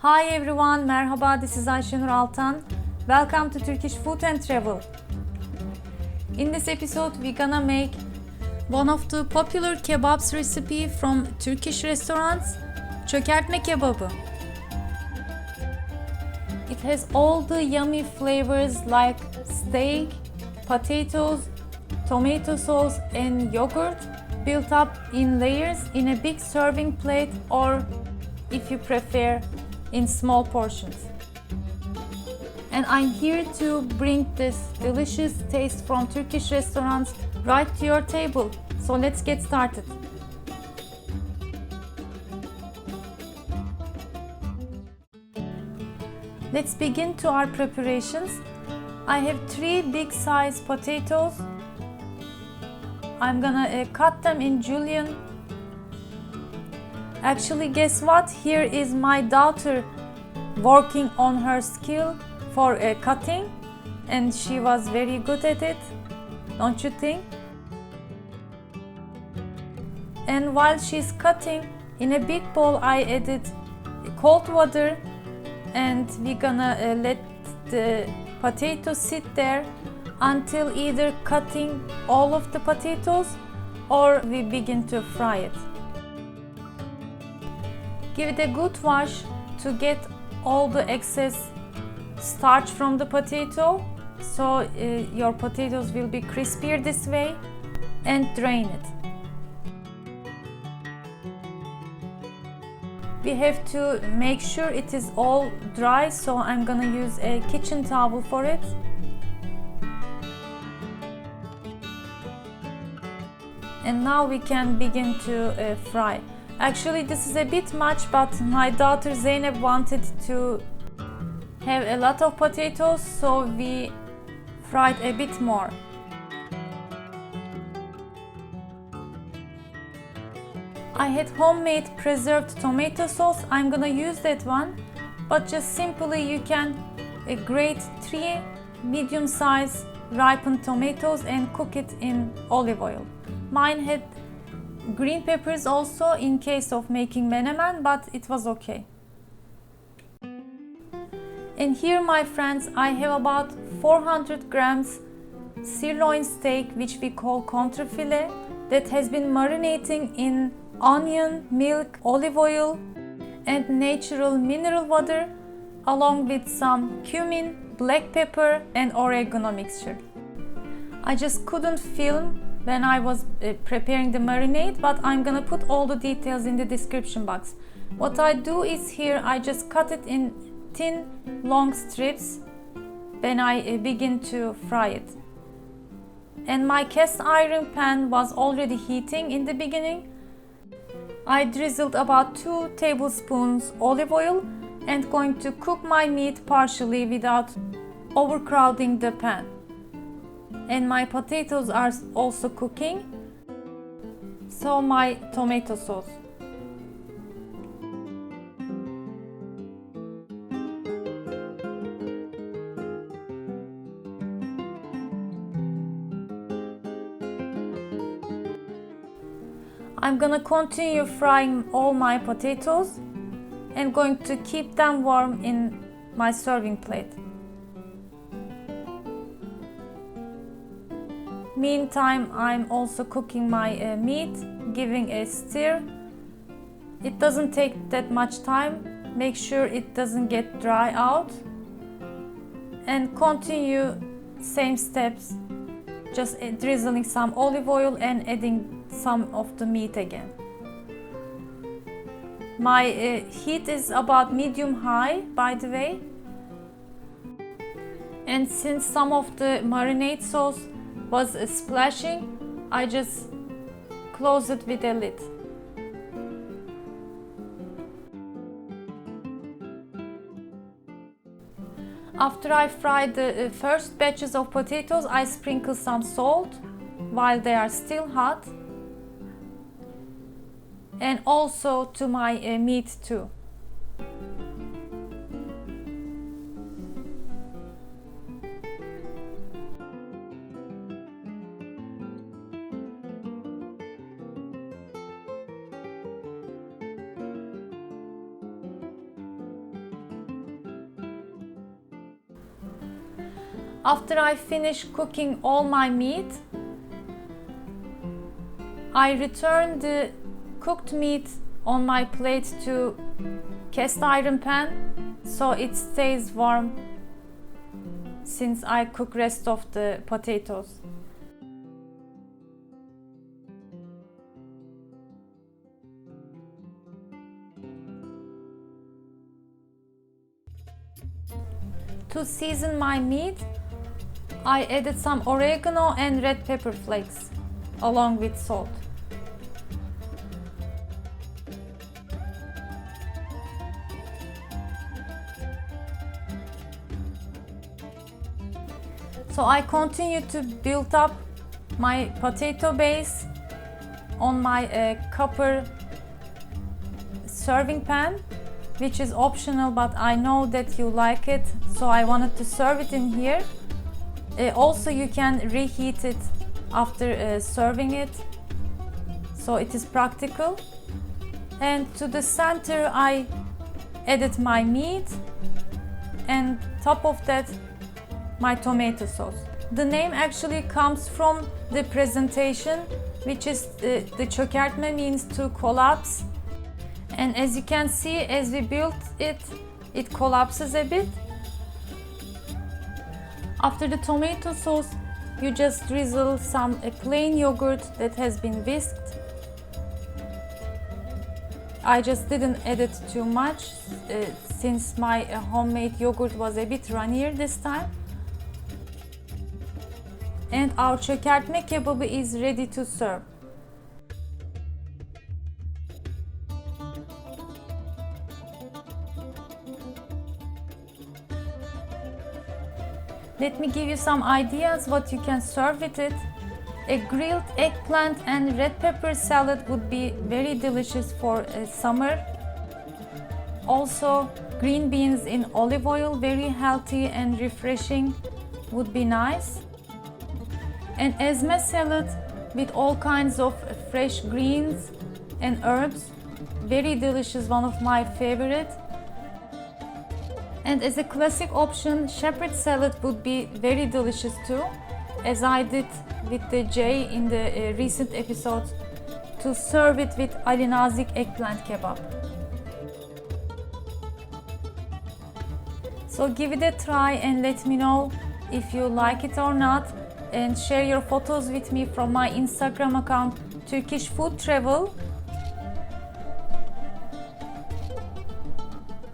Hi everyone, merhaba, this is Ayşenur Altan. Welcome to Turkish Food and Travel. In this episode, we're gonna make one of the popular kebabs recipe from Turkish restaurants, Çökertme Kebabı. It has all the yummy flavors like steak, potatoes, tomato sauce and yogurt built up in layers in a big serving plate, or if you prefer, in small portions. And I'm here to bring this delicious taste from Turkish restaurants right to your table. So let's get started. Let's begin to our preparations. I have 3 big size potatoes. I'm gonna cut them in julienne. Actually, guess what? Here is my daughter working on her skill for cutting, and she was very good at it, don't you think? And while she's cutting, in a big bowl I added cold water, and we're gonna let the potatoes sit there until either cutting all of the potatoes or we begin to fry it. Give it a good wash to get all the excess starch from the potato, so your potatoes will be crispier this way, and drain it. We have to make sure it is all dry, so I'm gonna use a kitchen towel for it. And now we can begin to fry. Actually, this is a bit much, but my daughter Zeynep wanted to have a lot of potatoes, so we fried a bit more. I had homemade preserved tomato sauce. I'm gonna use that one, but just simply you can grate 3 medium-sized ripened tomatoes and cook it in olive oil. Mine had green peppers also in case of making menemen, but it was okay. And here, my friends, I have about 400 grams sirloin steak, which we call contrafilet, that has been marinating in onion, milk, olive oil and natural mineral water, along with some cumin, black pepper and oregano mixture. I just couldn't film when I was preparing the marinade, but I'm gonna put all the details in the description box. What I do is here I just cut it in thin long strips when I begin to fry it. And my cast iron pan was already heating in the beginning. I drizzled about 2 tablespoons olive oil and going to cook my meat partially without overcrowding the pan. And my potatoes are also cooking, so my tomato sauce. I'm gonna continue frying all my potatoes and going to keep them warm in my serving plate. Meantime, I'm also cooking my meat, giving a stir. It doesn't take that much time. Make sure it doesn't get dry out. And continue same steps, just drizzling some olive oil and adding some of the meat again. My heat is about medium-high, by the way. And since some of the marinade sauce was splashing, I just close it with a lid. After I fried the first batches of potatoes, I sprinkle some salt while they are still hot, and also to my meat too. After I finish cooking all my meat, I return the cooked meat on my plate to cast iron pan so it stays warm since I cook rest of the potatoes. To season my meat, I added some oregano and red pepper flakes along with salt. So I continue to build up my potato base on my copper serving pan, which is optional, but I know that you like it, so I wanted to serve it in here. Also, you can reheat it after serving it, so it is practical. And to the center I added my meat, and top of that my tomato sauce. The name actually comes from the presentation, which is the çökertme means to collapse. And as you can see, as we built it, it collapses a bit. After the tomato sauce, you just drizzle some plain yogurt that has been whisked. I just didn't add it too much since my homemade yogurt was a bit runnier this time. And our çökertme kebabı is ready to serve. Let me give you some ideas what you can serve with it. A grilled eggplant and red pepper salad would be very delicious for summer. Also, green beans in olive oil, very healthy and refreshing, would be nice. An ezme salad with all kinds of fresh greens and herbs, very delicious, one of my favorite. And as a classic option, shepherd salad would be very delicious too, as I did with the J in the recent episodes, to serve it with Ali Nazik eggplant kebab. So give it a try and let me know if you like it or not, and share your photos with me from my Instagram account, Turkish Food Travel.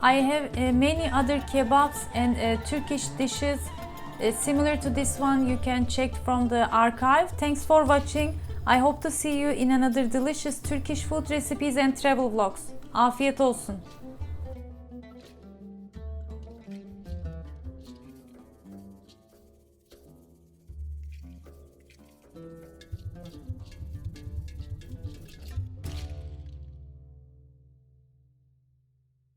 I have many other kebabs and Turkish dishes similar to this one you can check from the archive. Thanks for watching. I hope to see you in another delicious Turkish food recipes and travel vlogs. Afiyet olsun.